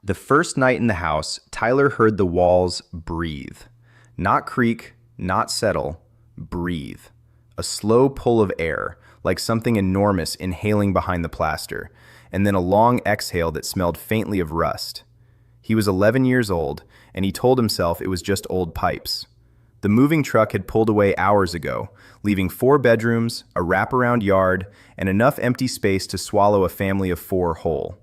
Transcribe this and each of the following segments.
The first night in the house, Tyler heard the walls breathe. Not creak, not settle, breathe. A slow pull of air, like something enormous inhaling behind the plaster, and then a long exhale that smelled faintly of rust. He was 11 years old, and he told himself it was just old pipes. The moving truck had pulled away hours ago, leaving 4 bedrooms, a wraparound yard, and enough empty space to swallow a family of 4 whole.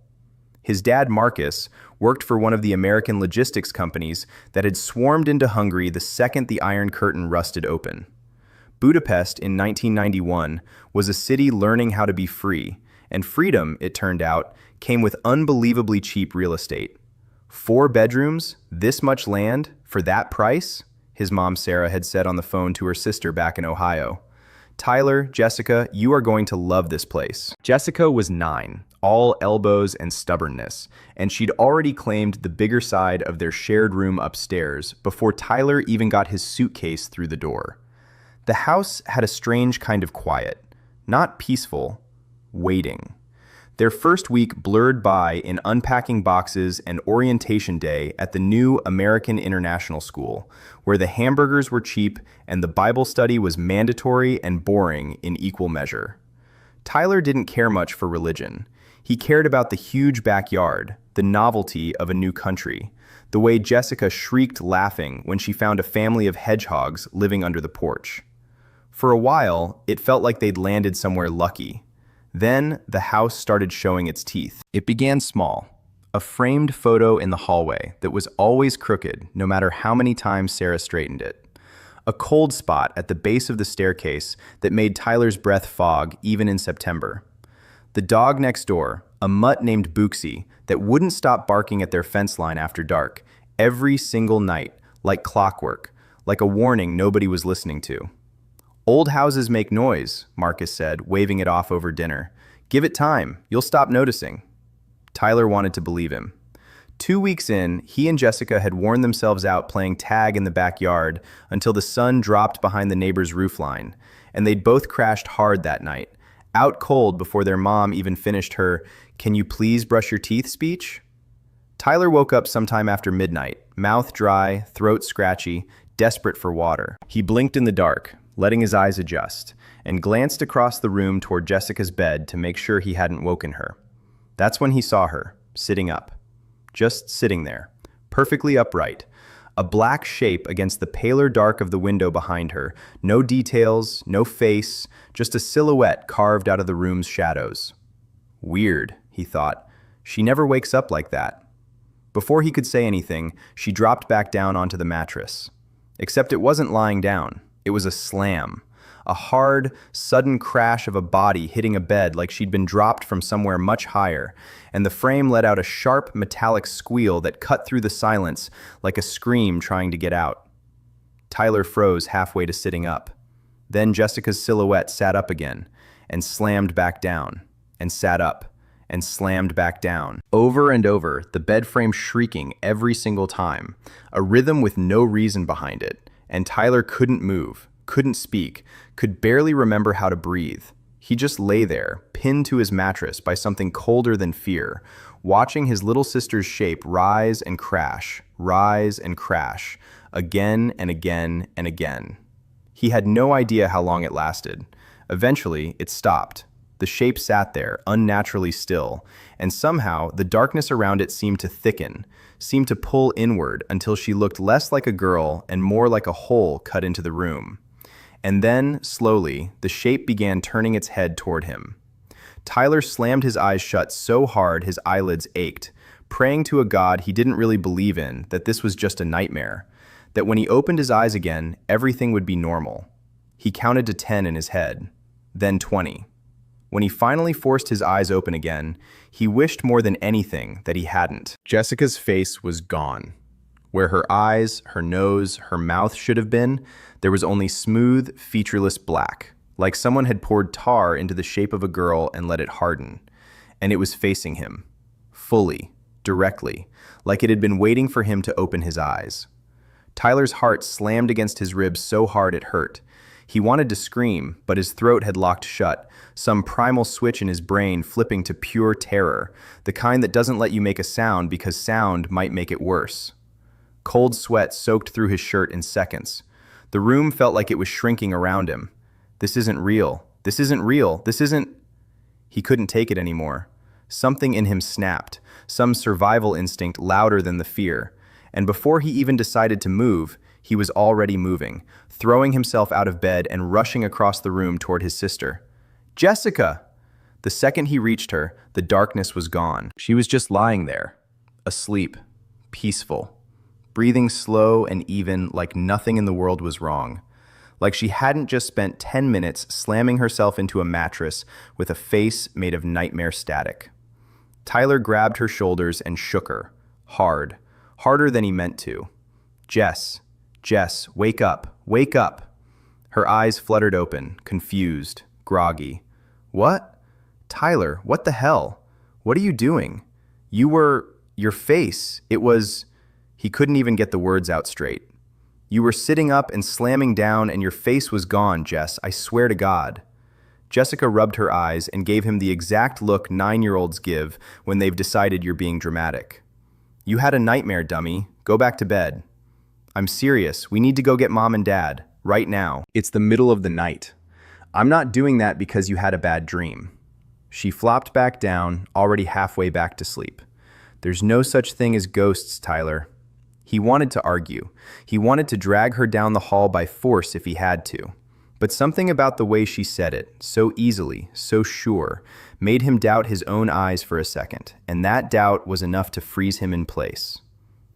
His dad, Marcus, worked for one of the American logistics companies that had swarmed into Hungary the second the Iron Curtain rusted open. Budapest in 1991 was a city learning how to be free, and freedom, it turned out, came with unbelievably cheap real estate. 4 bedrooms, this much land, for that price? His mom Sarah had said on the phone to her sister back in Ohio. Tyler, Jessica, you are going to love this place. Jessica was 9, all elbows and stubbornness, and she'd already claimed the bigger side of their shared room upstairs before Tyler even got his suitcase through the door. The house had a strange kind of quiet, not peaceful, waiting. Their first week blurred by in unpacking boxes and orientation day at the new American International School, where the hamburgers were cheap and the Bible study was mandatory and boring in equal measure. Tyler didn't care much for religion. He cared about the huge backyard, the novelty of a new country, the way Jessica shrieked laughing when she found a family of hedgehogs living under the porch. For a while, it felt like they'd landed somewhere lucky. Then, the house started showing its teeth. It began small, a framed photo in the hallway that was always crooked, no matter how many times Sarah straightened it. A cold spot at the base of the staircase that made Tyler's breath fog even in September. The dog next door, a mutt named Booksy, that wouldn't stop barking at their fence line after dark, every single night, like clockwork, like a warning nobody was listening to. Old houses make noise, Marcus said, waving it off over dinner. Give it time, you'll stop noticing. Tyler wanted to believe him. 2 weeks in, he and Jessica had worn themselves out playing tag in the backyard until the sun dropped behind the neighbor's roofline, and they'd both crashed hard that night, out cold before their mom even finished her "Can you please brush your teeth" speech. Tyler woke up sometime after midnight, mouth dry, throat scratchy, desperate for water. He blinked in the dark, letting his eyes adjust, and glanced across the room toward Jessica's bed to make sure he hadn't woken her. That's when he saw her, sitting up. Just sitting there, perfectly upright, a black shape against the paler dark of the window behind her, no details, no face, just a silhouette carved out of the room's shadows. Weird, he thought. She never wakes up like that. Before he could say anything, she dropped back down onto the mattress. Except it wasn't lying down. It was a slam, a hard, sudden crash of a body hitting a bed like she'd been dropped from somewhere much higher, and the frame let out a sharp, metallic squeal that cut through the silence like a scream trying to get out. Tyler froze halfway to sitting up. Then Jessica's silhouette sat up again, and slammed back down, and sat up, and slammed back down. Over and over, the bed frame shrieking every single time, a rhythm with no reason behind it. And Tyler couldn't move, couldn't speak, could barely remember how to breathe. He just lay there, pinned to his mattress by something colder than fear, watching his little sister's shape rise and crash, again and again and again. He had no idea how long it lasted. Eventually, it stopped. The shape sat there, unnaturally still, and somehow the darkness around it seemed to thicken, seemed to pull inward until she looked less like a girl and more like a hole cut into the room. And then, slowly, the shape began turning its head toward him. Tyler slammed his eyes shut so hard his eyelids ached, praying to a God he didn't really believe in that this was just a nightmare, that when he opened his eyes again, everything would be normal. He counted to 10 in his head, then 20. When he finally forced his eyes open again, he wished more than anything that he hadn't. Jessica's face was gone. Where her eyes, her nose, her mouth should have been, there was only smooth, featureless black, like someone had poured tar into the shape of a girl and let it harden. And it was facing him, fully, directly, like it had been waiting for him to open his eyes. Tyler's heart slammed against his ribs so hard it hurt. He wanted to scream, but his throat had locked shut, some primal switch in his brain flipping to pure terror, the kind that doesn't let you make a sound because sound might make it worse. Cold sweat soaked through his shirt in seconds. The room felt like it was shrinking around him. This isn't real. This isn't real. This isn't... He couldn't take it anymore. Something in him snapped, some survival instinct louder than the fear. And before he even decided to move, he was already moving, throwing himself out of bed and rushing across the room toward his sister. "Jessica!" The second he reached her, the darkness was gone. She was just lying there, asleep, peaceful, breathing slow and even like nothing in the world was wrong. Like she hadn't just spent 10 minutes slamming herself into a mattress with a face made of nightmare static. Tyler grabbed her shoulders and shook her, hard, harder than he meant to. Jess, wake up, wake up." Her eyes fluttered open, confused, groggy. "What? Tyler, what the hell? What are you doing? Your face, it was..." He couldn't even get the words out straight. "You were sitting up and slamming down and your face was gone, Jess, I swear to God." Jessica rubbed her eyes and gave him the exact look 9-year-olds give when they've decided you're being dramatic. "You had a nightmare, dummy. Go back to bed." "I'm serious. We need to go get Mom and Dad. Right now. It's the middle of the night. I'm not doing that because you had a bad dream." She flopped back down, already halfway back to sleep. "There's no such thing as ghosts, Tyler." He wanted to argue. He wanted to drag her down the hall by force if he had to. But something about the way she said it, so easily, so sure, made him doubt his own eyes for a second, and that doubt was enough to freeze him in place.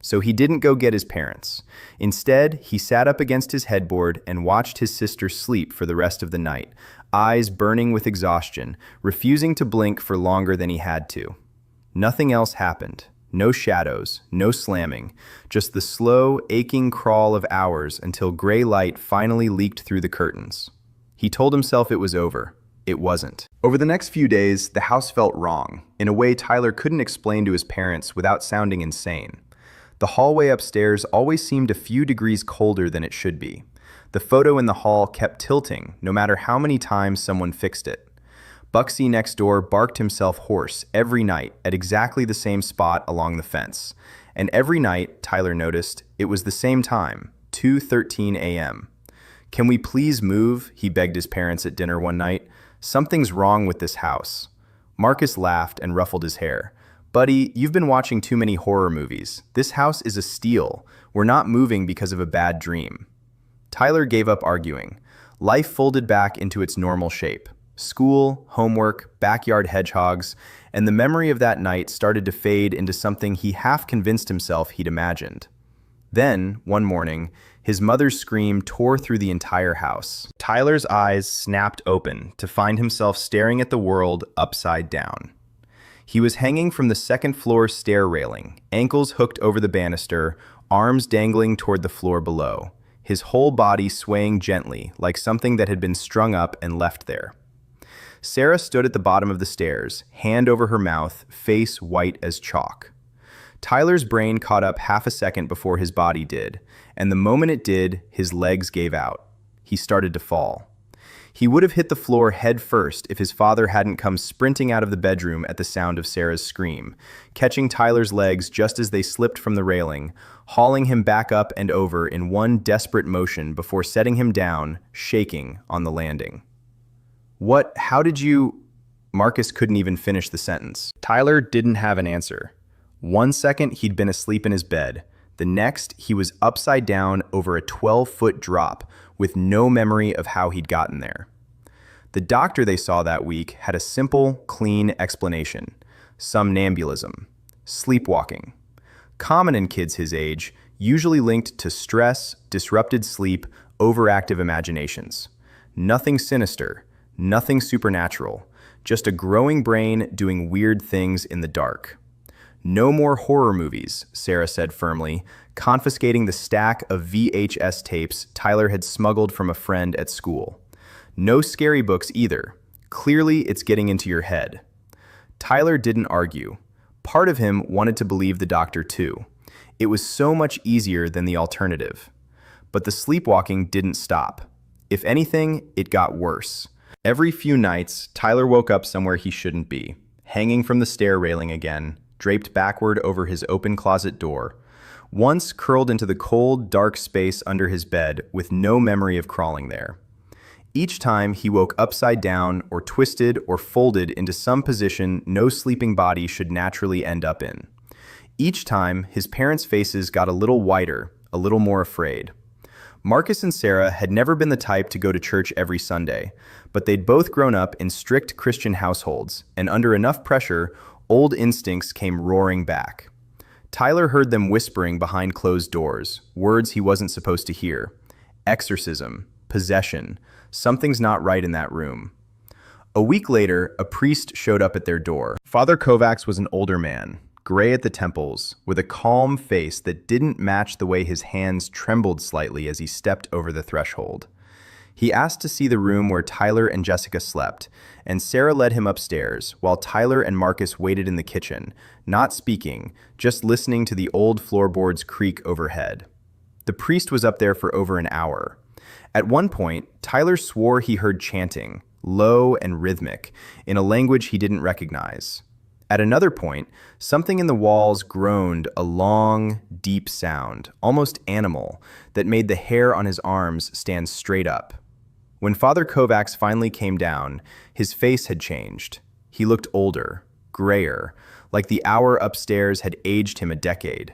So he didn't go get his parents. Instead, he sat up against his headboard and watched his sister sleep for the rest of the night, eyes burning with exhaustion, refusing to blink for longer than he had to. Nothing else happened. No shadows, no slamming, just the slow, aching crawl of hours until gray light finally leaked through the curtains. He told himself it was over. It wasn't. Over the next few days, the house felt wrong, in a way Tyler couldn't explain to his parents without sounding insane. The hallway upstairs always seemed a few degrees colder than it should be. The photo in the hall kept tilting, no matter how many times someone fixed it. Bucksy next door barked himself hoarse every night at exactly the same spot along the fence. And every night, Tyler noticed, it was the same time, 2:13 a.m. "Can we please move?" he begged his parents at dinner one night. "Something's wrong with this house." Marcus laughed and ruffled his hair. "Buddy, you've been watching too many horror movies. This house is a steal. We're not moving because of a bad dream." Tyler gave up arguing. Life folded back into its normal shape. School, homework, backyard hedgehogs, and the memory of that night started to fade into something he half convinced himself he'd imagined. Then, one morning, his mother's scream tore through the entire house. Tyler's eyes snapped open to find himself staring at the world upside down. He was hanging from the second-floor stair railing, ankles hooked over the banister, arms dangling toward the floor below, his whole body swaying gently like something that had been strung up and left there. Sarah stood at the bottom of the stairs, hand over her mouth, face white as chalk. Tyler's brain caught up half a second before his body did, and the moment it did, his legs gave out. He started to fall. He would have hit the floor head first if his father hadn't come sprinting out of the bedroom at the sound of Sarah's scream, catching Tyler's legs just as they slipped from the railing, hauling him back up and over in one desperate motion before setting him down, shaking, on the landing. How did you..." Marcus couldn't even finish the sentence. Tyler didn't have an answer. 1 second, he'd been asleep in his bed. The next, he was upside down over a 12-foot drop with no memory of how he'd gotten there. The doctor they saw that week had a simple, clean explanation. Somnambulism. Sleepwalking. Common in kids his age, usually linked to stress, disrupted sleep, overactive imaginations. Nothing sinister. Nothing supernatural, just a growing brain doing weird things in the dark. "No more horror movies," Sarah said firmly, confiscating the stack of VHS tapes Tyler had smuggled from a friend at school. "No scary books either. Clearly, it's getting into your head." Tyler didn't argue. Part of him wanted to believe the doctor too. It was so much easier than the alternative. But the sleepwalking didn't stop. If anything, it got worse. Every few nights, Tyler woke up somewhere he shouldn't be, hanging from the stair railing again, draped backward over his open closet door, once curled into the cold, dark space under his bed with no memory of crawling there. Each time he woke upside down or twisted or folded into some position no sleeping body should naturally end up in. Each time, his parents' faces got a little whiter, a little more afraid. Marcus and Sarah had never been the type to go to church every Sunday, but they'd both grown up in strict Christian households, and under enough pressure, old instincts came roaring back. Tyler heard them whispering behind closed doors, words he wasn't supposed to hear. Exorcism, possession, something's not right in that room. A week later, a priest showed up at their door. Father Kovacs was an older man, gray at the temples, with a calm face that didn't match the way his hands trembled slightly as he stepped over the threshold. He asked to see the room where Tyler and Jessica slept, and Sarah led him upstairs, while Tyler and Marcus waited in the kitchen, not speaking, just listening to the old floorboards creak overhead. The priest was up there for over an hour. At one point, Tyler swore he heard chanting, low and rhythmic, in a language he didn't recognize. At another point, something in the walls groaned a long, deep sound, almost animal, that made the hair on his arms stand straight up. When Father Kovacs finally came down, his face had changed. He looked older, grayer, like the hour upstairs had aged him a decade.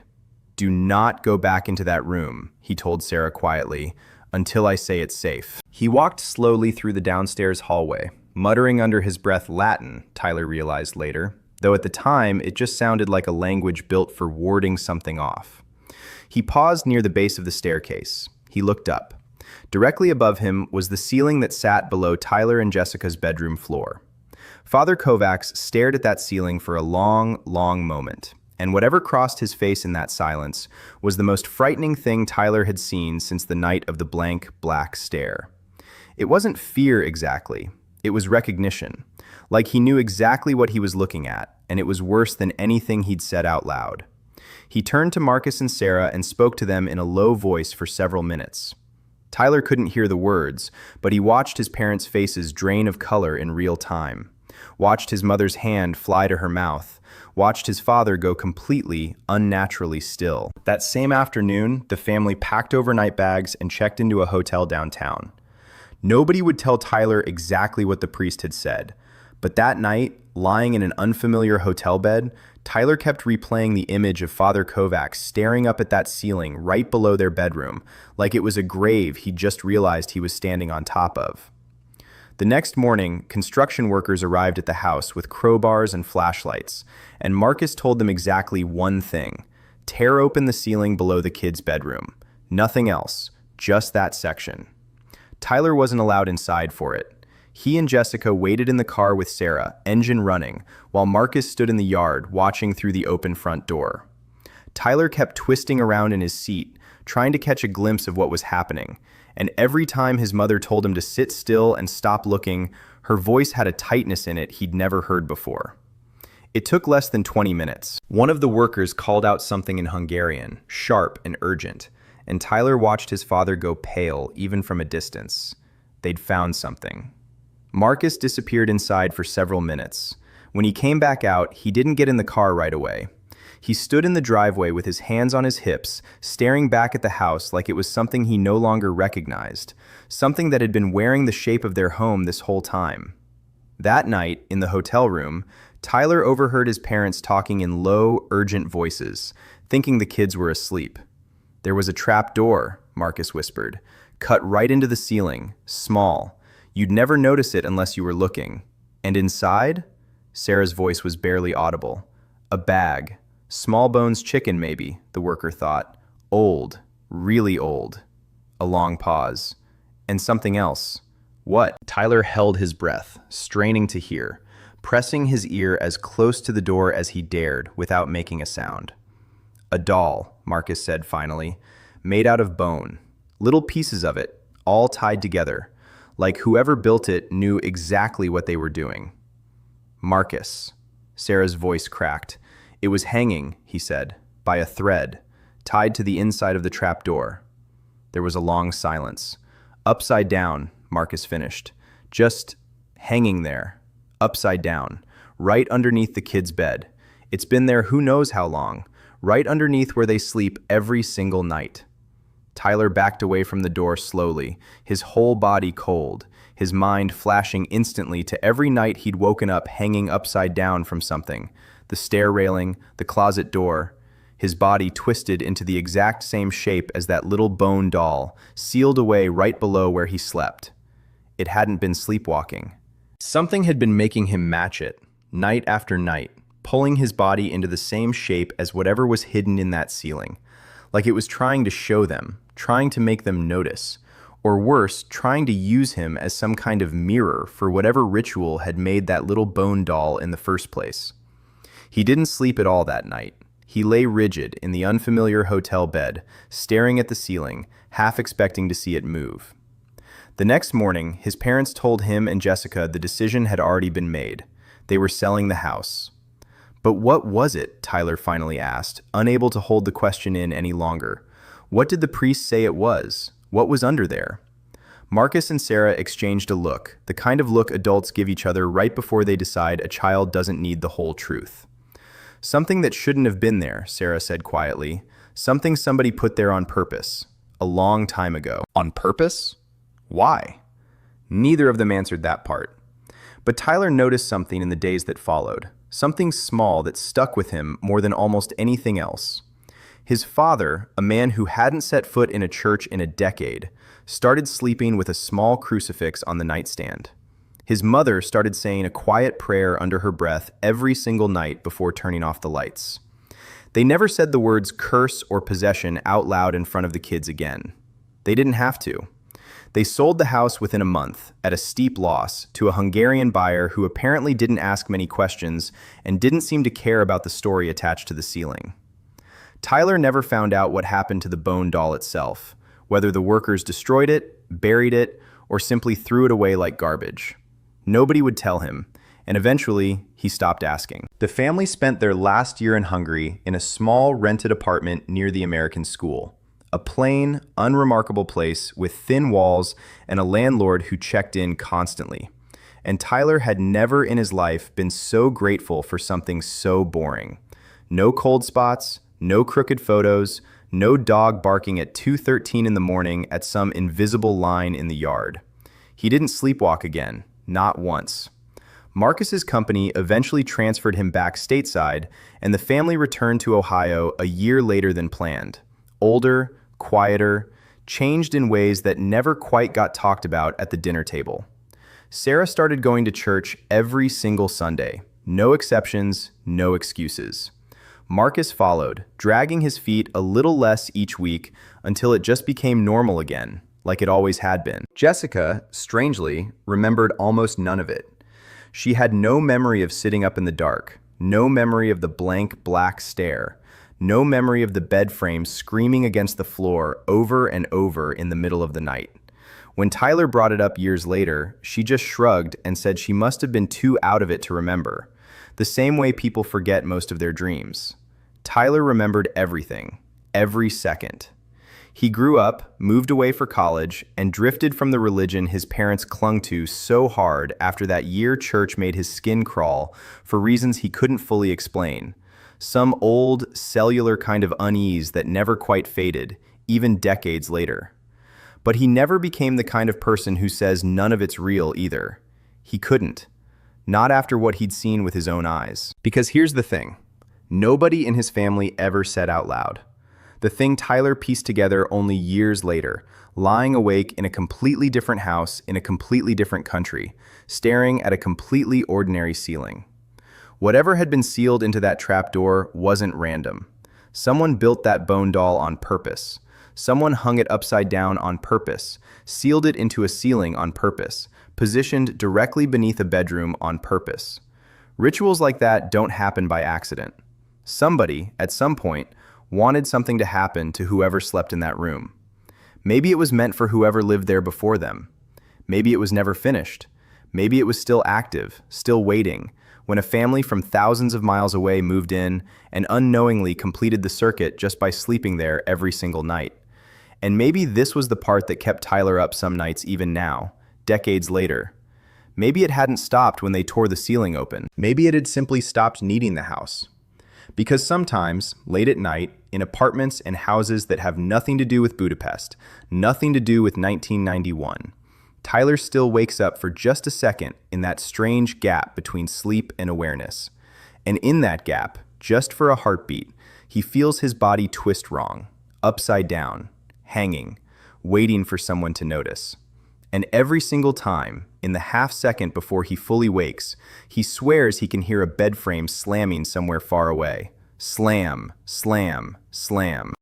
"Do not go back into that room," he told Sarah quietly, "until I say it's safe." He walked slowly through the downstairs hallway, muttering under his breath Latin, Tyler realized later, though at the time it just sounded like a language built for warding something off. He paused near the base of the staircase. He looked up. Directly above him was the ceiling that sat below Tyler and Jessica's bedroom floor. Father Kovacs stared at that ceiling for a long, long moment, and whatever crossed his face in that silence was the most frightening thing Tyler had seen since the night of the blank, black stare. It wasn't fear exactly. It was recognition. Like he knew exactly what he was looking at, and it was worse than anything he'd said out loud. He turned to Marcus and Sarah and spoke to them in a low voice for several minutes. Tyler couldn't hear the words, but he watched his parents' faces drain of color in real time, watched his mother's hand fly to her mouth, watched his father go completely, unnaturally still. That same afternoon, the family packed overnight bags and checked into a hotel downtown. Nobody would tell Tyler exactly what the priest had said, but that night, lying in an unfamiliar hotel bed, Tyler kept replaying the image of Father Kovacs staring up at that ceiling right below their bedroom, like it was a grave he'd just realized he was standing on top of. The next morning, construction workers arrived at the house with crowbars and flashlights, and Marcus told them exactly one thing: tear open the ceiling below the kids' bedroom. Nothing else, just that section. Tyler wasn't allowed inside for it. He and Jessica waited in the car with Sarah, engine running, while Marcus stood in the yard watching through the open front door. Tyler kept twisting around in his seat, trying to catch a glimpse of what was happening, and every time his mother told him to sit still and stop looking, her voice had a tightness in it he'd never heard before. It took less than 20 minutes. One of the workers called out something in Hungarian, sharp and urgent, and Tyler watched his father go pale even from a distance. They'd found something. Marcus disappeared inside for several minutes. When he came back out, he didn't get in the car right away. He stood in the driveway with his hands on his hips, staring back at the house like it was something he no longer recognized, something that had been wearing the shape of their home this whole time. That night, in the hotel room, Tyler overheard his parents talking in low, urgent voices, thinking the kids were asleep. "There was a trap door," Marcus whispered, "cut right into the ceiling, small. You'd never notice it unless you were looking. And inside?" Sarah's voice was barely audible. "A bag. Small bones chicken, maybe," the worker thought. "Old. Really old." A long pause. "And something else." "What?" Tyler held his breath, straining to hear, pressing his ear as close to the door as he dared without making a sound. "A doll," Marcus said finally, "made out of bone. Little pieces of it, all tied together. Like whoever built it knew exactly what they were doing." "Marcus." Sarah's voice cracked. "It was hanging," he said, "by a thread, tied to the inside of the trapdoor." There was a long silence. Upside down, Marcus finished. Just hanging there, upside down, right underneath the kid's bed. It's been there who knows how long, right underneath where they sleep every single night. Tyler backed away from the door slowly, his whole body cold, his mind flashing instantly to every night he'd woken up hanging upside down from something, the stair railing, the closet door, his body twisted into the exact same shape as that little bone doll, sealed away right below where he slept. It hadn't been sleepwalking. Something had been making him match it, night after night, pulling his body into the same shape as whatever was hidden in that ceiling, like it was trying to show them, trying to make them notice, or worse, trying to use him as some kind of mirror for whatever ritual had made that little bone doll in the first place. He didn't sleep at all that night. He lay rigid in the unfamiliar hotel bed, staring at the ceiling, half expecting to see it move. The next morning, his parents told him and Jessica the decision had already been made. They were selling the house. But what was it? Tyler finally asked, unable to hold the question in any longer. What did the priest say it was? What was under there? Marcus and Sarah exchanged a look, the kind of look adults give each other right before they decide a child doesn't need the whole truth. Something that shouldn't have been there, Sarah said quietly. Something somebody put there on purpose. A long time ago. On purpose? Why? Neither of them answered that part. But Tyler noticed something in the days that followed. Something small that stuck with him more than almost anything else. His father, a man who hadn't set foot in a church in a decade, started sleeping with a small crucifix on the nightstand. His mother started saying a quiet prayer under her breath every single night before turning off the lights. They never said the words curse or possession out loud in front of the kids again. They didn't have to. They sold the house within a month, at a steep loss, to a Hungarian buyer who apparently didn't ask many questions and didn't seem to care about the story attached to the ceiling. Tyler never found out what happened to the bone doll itself, whether the workers destroyed it, buried it, or simply threw it away like garbage. Nobody would tell him, and eventually, he stopped asking. The family spent their last year in Hungary in a small rented apartment near the American school. A plain, unremarkable place with thin walls and a landlord who checked in constantly. And Tyler had never in his life been so grateful for something so boring. No cold spots, no crooked photos, no dog barking at 2:13 in the morning at some invisible line in the yard. He didn't sleepwalk again, not once. Marcus's company eventually transferred him back stateside, and the family returned to Ohio a year later than planned. Older, quieter, changed in ways that never quite got talked about at the dinner table. Sarah started going to church every single Sunday. No exceptions, no excuses. Marcus followed, dragging his feet a little less each week until it just became normal again, like it always had been. Jessica, strangely, remembered almost none of it. She had no memory of sitting up in the dark, no memory of the blank black stare, no memory of the bed frame screaming against the floor over and over in the middle of the night. When Tyler brought it up years later, she just shrugged and said she must have been too out of it to remember, the same way people forget most of their dreams. Tyler remembered everything, every second. He grew up, moved away for college, and drifted from the religion his parents clung to so hard after that year church made his skin crawl for reasons he couldn't fully explain. Some old, cellular kind of unease that never quite faded, even decades later. But he never became the kind of person who says none of it's real either. He couldn't. Not after what he'd seen with his own eyes. Because here's the thing. Nobody in his family ever said out loud. The thing Tyler pieced together only years later, lying awake in a completely different house in a completely different country, staring at a completely ordinary ceiling. Whatever had been sealed into that trapdoor wasn't random. Someone built that bone doll on purpose. Someone hung it upside down on purpose, sealed it into a ceiling on purpose, positioned directly beneath a bedroom on purpose. Rituals like that don't happen by accident. Somebody, at some point, wanted something to happen to whoever slept in that room. Maybe it was meant for whoever lived there before them. Maybe it was never finished. Maybe it was still active, still waiting, when a family from thousands of miles away moved in and unknowingly completed the circuit just by sleeping there every single night. And maybe this was the part that kept Tyler up some nights even now, decades later. Maybe it hadn't stopped when they tore the ceiling open. Maybe it had simply stopped needing the house. Because sometimes, late at night, in apartments and houses that have nothing to do with Budapest, nothing to do with 1991, Tyler still wakes up for just a second in that strange gap between sleep and awareness. And in that gap, just for a heartbeat, he feels his body twist wrong, upside down, hanging, waiting for someone to notice. And every single time, in the half second before he fully wakes, he swears he can hear a bed frame slamming somewhere far away. Slam, slam, slam.